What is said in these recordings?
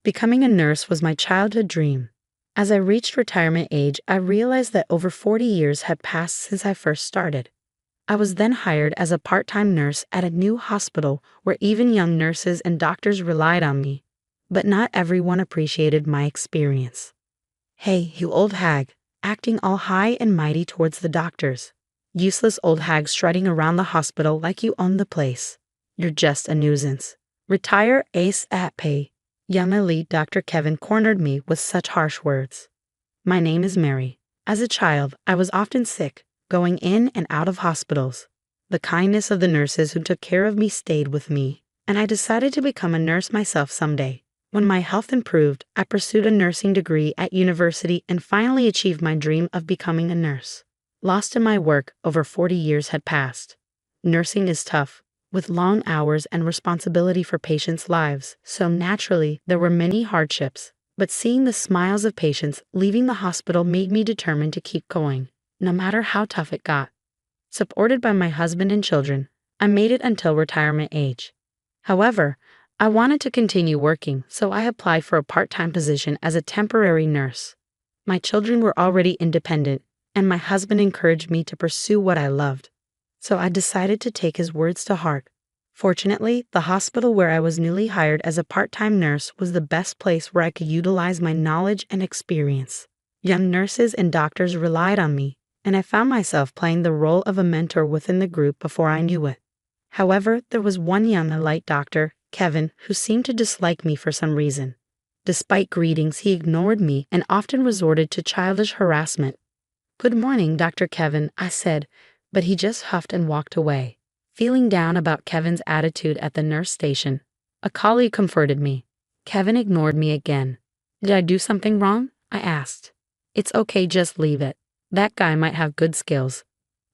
Becoming a nurse was my childhood dream. As I reached retirement age, I realized that over 40 years had passed since I first started. I was then hired as a part-time nurse at a new hospital where even young nurses and doctors relied on me. But not everyone appreciated my experience. "Hey, you old hag," acting all high and mighty towards the doctors. "Useless old hag strutting around the hospital like you own the place. You're just a nuisance. Retire ASAP." Young elite Dr. Kevin cornered me with such harsh words. My name is Mary. As a child, I was often sick, going in and out of hospitals. The kindness of the nurses who took care of me stayed with me, and I decided to become a nurse myself someday. When my health improved, I pursued a nursing degree at university and finally achieved my dream of becoming a nurse. Lost in my work, over 40 years had passed. Nursing is tough, with long hours and responsibility for patients' lives, so naturally there were many hardships. But seeing the smiles of patients leaving the hospital made me determined to keep going, no matter how tough it got. Supported by my husband and children, I made it until retirement age. However, I wanted to continue working, so I applied for a part-time position as a temporary nurse. My children were already independent, and my husband encouraged me to pursue what I loved. So I decided to take his words to heart. Fortunately, the hospital where I was newly hired as a part-time nurse was the best place where I could utilize my knowledge and experience. Young nurses and doctors relied on me, and I found myself playing the role of a mentor within the group before I knew it. However, there was one young elite doctor, Kevin, who seemed to dislike me for some reason. Despite greetings, he ignored me and often resorted to childish harassment. "Good morning, Dr. Kevin," I said, but he just huffed and walked away. Feeling down about Kevin's attitude at the nurse station, a colleague comforted me. Kevin ignored me again. "Did I do something wrong?" I asked. "It's okay, just leave it. That guy might have good skills.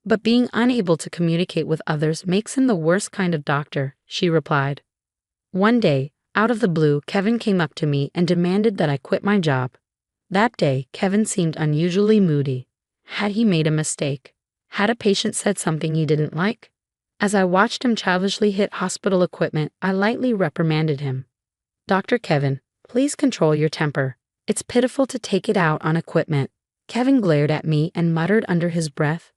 But being unable to communicate with others makes him the worst kind of doctor," she replied. One day, out of the blue, Kevin came up to me and demanded that I quit my job. That day, Kevin seemed unusually moody. Had he made a mistake? Had a patient said something he didn't like? As I watched him childishly hit hospital equipment, I lightly reprimanded him. "Dr. Kevin, please control your temper. It's pitiful to take it out on equipment." Kevin glared at me and muttered under his breath,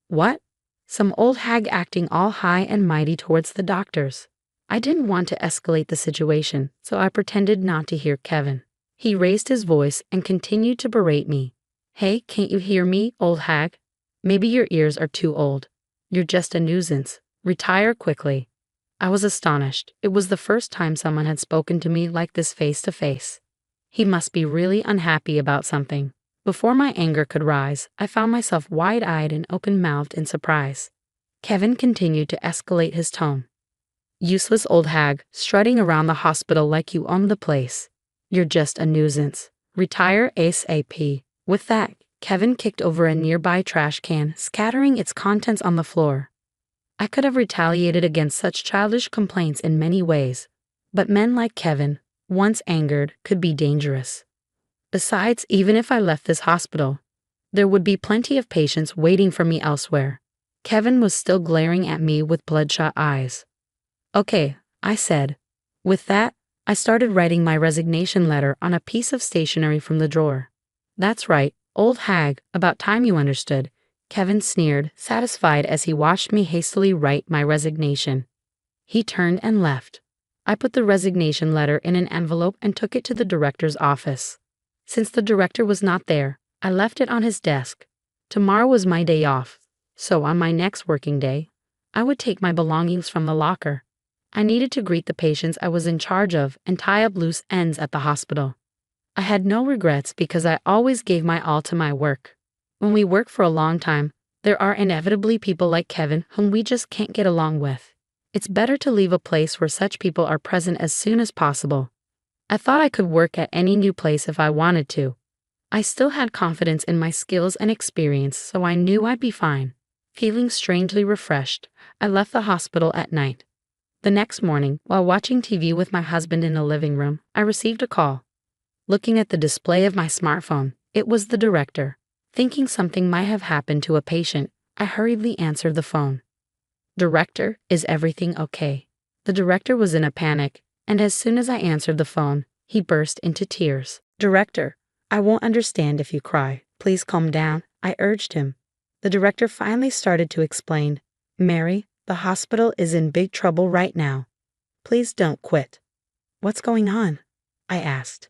"What?" Some old hag acting all high and mighty towards the doctors. I didn't want to escalate the situation, so I pretended not to hear Kevin. He raised his voice and continued to berate me. "Hey, can't you hear me, old hag? Maybe your ears are too old. You're just a nuisance. Retire quickly." I was astonished. It was the first time someone had spoken to me like this face to face. He must be really unhappy about something. Before my anger could rise, I found myself wide-eyed and open-mouthed in surprise. Kevin continued to escalate his tone. "Useless old hag, strutting around the hospital like you own the place. You're just a nuisance. Retire ASAP." With that, Kevin kicked over a nearby trash can, scattering its contents on the floor. I could have retaliated against such childish complaints in many ways, but men like Kevin, once angered, could be dangerous. Besides, even if I left this hospital, there would be plenty of patients waiting for me elsewhere. Kevin was still glaring at me with bloodshot eyes. "Okay," I said. With that, I started writing my resignation letter on a piece of stationery from the drawer. "That's right, old hag, about time you understood," Kevin sneered, satisfied as he watched me hastily write my resignation. He turned and left. I put the resignation letter in an envelope and took it to the director's office. Since the director was not there, I left it on his desk. Tomorrow was my day off, so on my next working day, I would take my belongings from the locker. I needed to greet the patients I was in charge of and tie up loose ends at the hospital. I had no regrets because I always gave my all to my work. When we work for a long time, there are inevitably people like Kevin whom we just can't get along with. It's better to leave a place where such people are present as soon as possible. I thought I could work at any new place if I wanted to. I still had confidence in my skills and experience, so I knew I'd be fine. Feeling strangely refreshed, I left the hospital at night. The next morning, while watching TV with my husband in the living room, I received a call. Looking at the display of my smartphone, it was the director. Thinking something might have happened to a patient, I hurriedly answered the phone. "Director, is everything okay?" The director was in a panic, and as soon as I answered the phone, He burst into tears. "Director, I won't understand if you cry. Please calm down," I urged him. The director finally started to explain. "Mary, the hospital is in big trouble right now. Please don't quit." "What's going on?" I asked.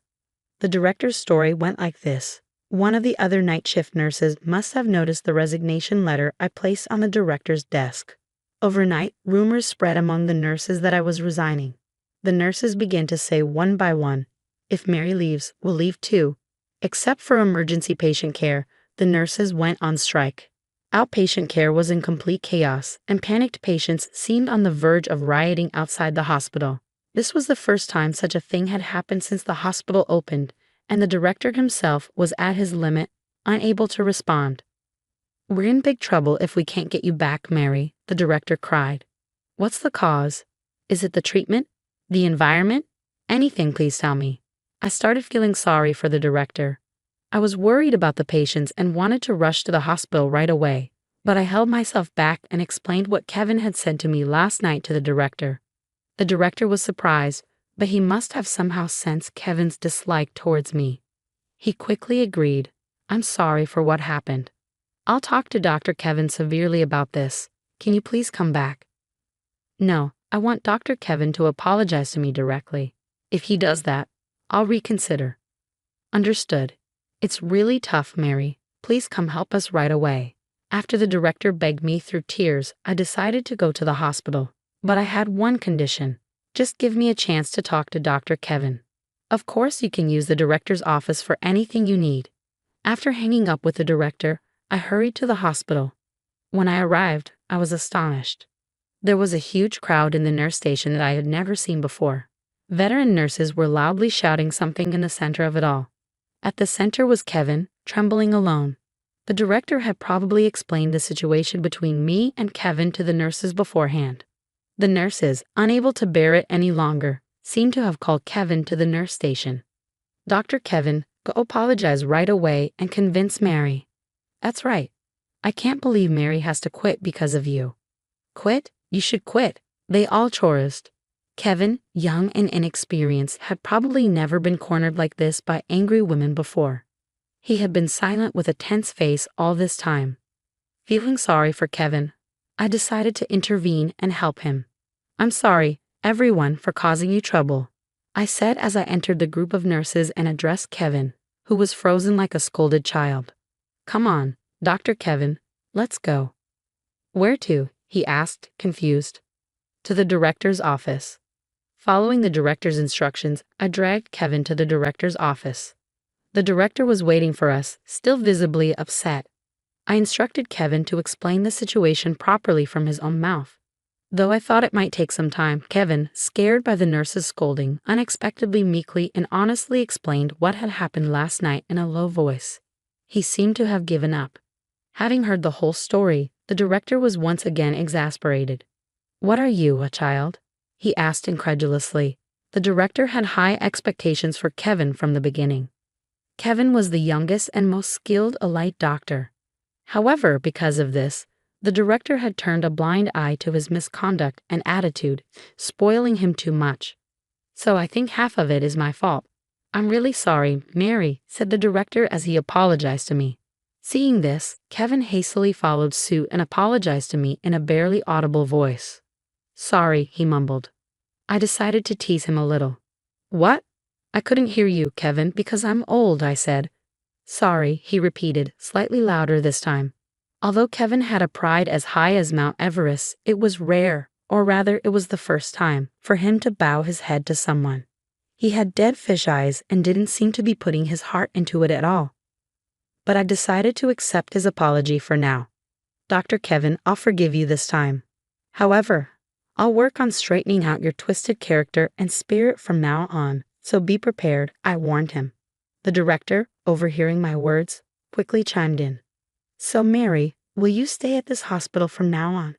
The director's story went like this. One of the other night shift nurses must have noticed the resignation letter I placed on the director's desk. Overnight, rumors spread among the nurses that I was resigning. The nurses began to say one by one, "If Mary leaves, we'll leave too." Except for emergency patient care, the nurses went on strike. Outpatient care was in complete chaos, and panicked patients seemed on the verge of rioting outside the hospital. This was the first time such a thing had happened since the hospital opened, and the director himself was at his limit, unable to respond. "We're in big trouble if we can't get you back, Mary," the director cried. "What's the cause? Is it the treatment? The environment? Anything, please tell me." I started feeling sorry for the director. I was worried about the patients and wanted to rush to the hospital right away, but I held myself back and explained what Kevin had said to me last night to the director. The director was surprised, but he must have somehow sensed Kevin's dislike towards me. He quickly agreed. "I'm sorry for what happened. I'll talk to Dr. Kevin severely about this. Can you please come back?" "No, I want Dr. Kevin to apologize to me directly. If he does that, I'll reconsider." "Understood. It's really tough, Mary. Please come help us right away." After the director begged me through tears, I decided to go to the hospital. But I had one condition. Just give me a chance to talk to Dr. Kevin. Of course you can use the director's office for anything you need. After hanging up with the director, I hurried to the hospital. When I arrived, I was astonished. There was a huge crowd in the nurse station that I had never seen before. Veteran nurses were loudly shouting something in the center of it all. At the center was Kevin, trembling alone. The director had probably explained the situation between me and Kevin to the nurses beforehand. The nurses, unable to bear it any longer, seemed to have called Kevin to the nurse station. "Dr. Kevin, go apologize right away and convince Mary." "That's right. I can't believe Mary has to quit because of you." "Quit? You should quit." They all chorused. Kevin, young and inexperienced, had probably never been cornered like this by angry women before. He had been silent with a tense face all this time. Feeling sorry for Kevin, I decided to intervene and help him. "I'm sorry, everyone, for causing you trouble," I said as I entered the group of nurses and addressed Kevin, who was frozen like a scolded child. "Come on, Dr. Kevin, let's go." "Where to?" he asked, confused. "To the director's office." Following the director's instructions, I dragged Kevin to the director's office. The director was waiting for us, still visibly upset. I instructed Kevin to explain the situation properly from his own mouth. Though I thought it might take some time, Kevin, scared by the nurse's scolding, unexpectedly meekly and honestly explained what had happened last night in a low voice. He seemed to have given up. Having heard the whole story, the director was once again exasperated. "What are you, a child?" he asked incredulously. The director had high expectations for Kevin from the beginning. Kevin was the youngest and most skilled elite doctor. However, because of this, the director had turned a blind eye to his misconduct and attitude, spoiling him too much. "So I think half of it is my fault. I'm really sorry, Mary," said the director as he apologized to me. Seeing this, Kevin hastily followed suit and apologized to me in a barely audible voice. "Sorry," he mumbled. I decided to tease him a little. "What?" "I couldn't hear you, Kevin, because I'm old," I said. "Sorry," he repeated, slightly louder this time. Although Kevin had a pride as high as Mount Everest, it was rare, or rather it was the first time, for him to bow his head to someone. He had dead fish eyes and didn't seem to be putting his heart into it at all. But I decided to accept his apology for now. "Dr. Kevin, I'll forgive you this time. However, I'll work on straightening out your twisted character and spirit from now on, so be prepared," I warned him. The director, overhearing my words, quickly chimed in. "So, Mary, will you stay at this hospital from now on?"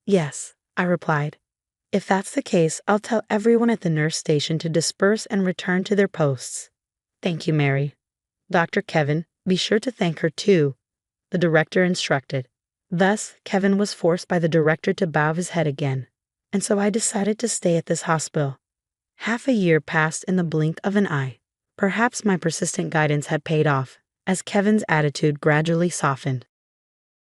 "Yes," I replied. "If that's the case, I'll tell everyone at the nurse station to disperse and return to their posts." "Thank you, Mary. Dr. Kevin, be sure to thank her too," the director instructed. Thus, Kevin was forced by the director to bow his head again, and so I decided to stay at this hospital. Half a year passed in the blink of an eye. Perhaps my persistent guidance had paid off, as Kevin's attitude gradually softened.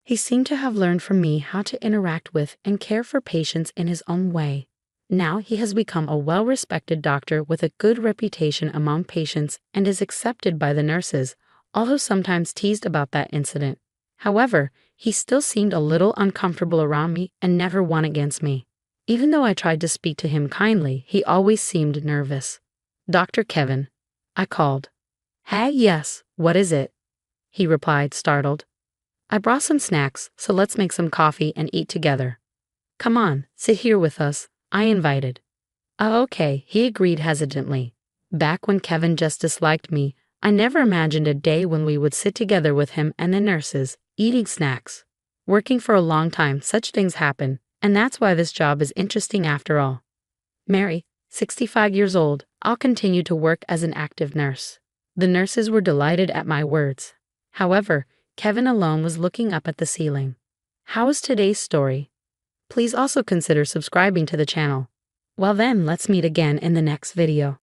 He seemed to have learned from me how to interact with and care for patients in his own way. Now he has become a well-respected doctor with a good reputation among patients and is accepted by the nurses, although sometimes teased about that incident. However, he still seemed a little uncomfortable around me and never won against me. Even though I tried to speak to him kindly, he always seemed nervous. "Dr. Kevin," I called. "Hey, yes, what is it?" he replied, startled. "I brought some snacks, so let's make some coffee and eat together." "Come on, sit here with us," I invited. "Oh, okay," he agreed hesitantly. Back when Kevin just disliked me, I never imagined a day when we would sit together with him and the nurses, eating snacks. Working for a long time, such things happen, and that's why this job is interesting after all. Mary, 65 years old, I'll continue to work as an active nurse. The nurses were delighted at my words. However, Kevin alone was looking up at the ceiling. How was today's story? Please also consider subscribing to the channel. Well then, let's meet again in the next video.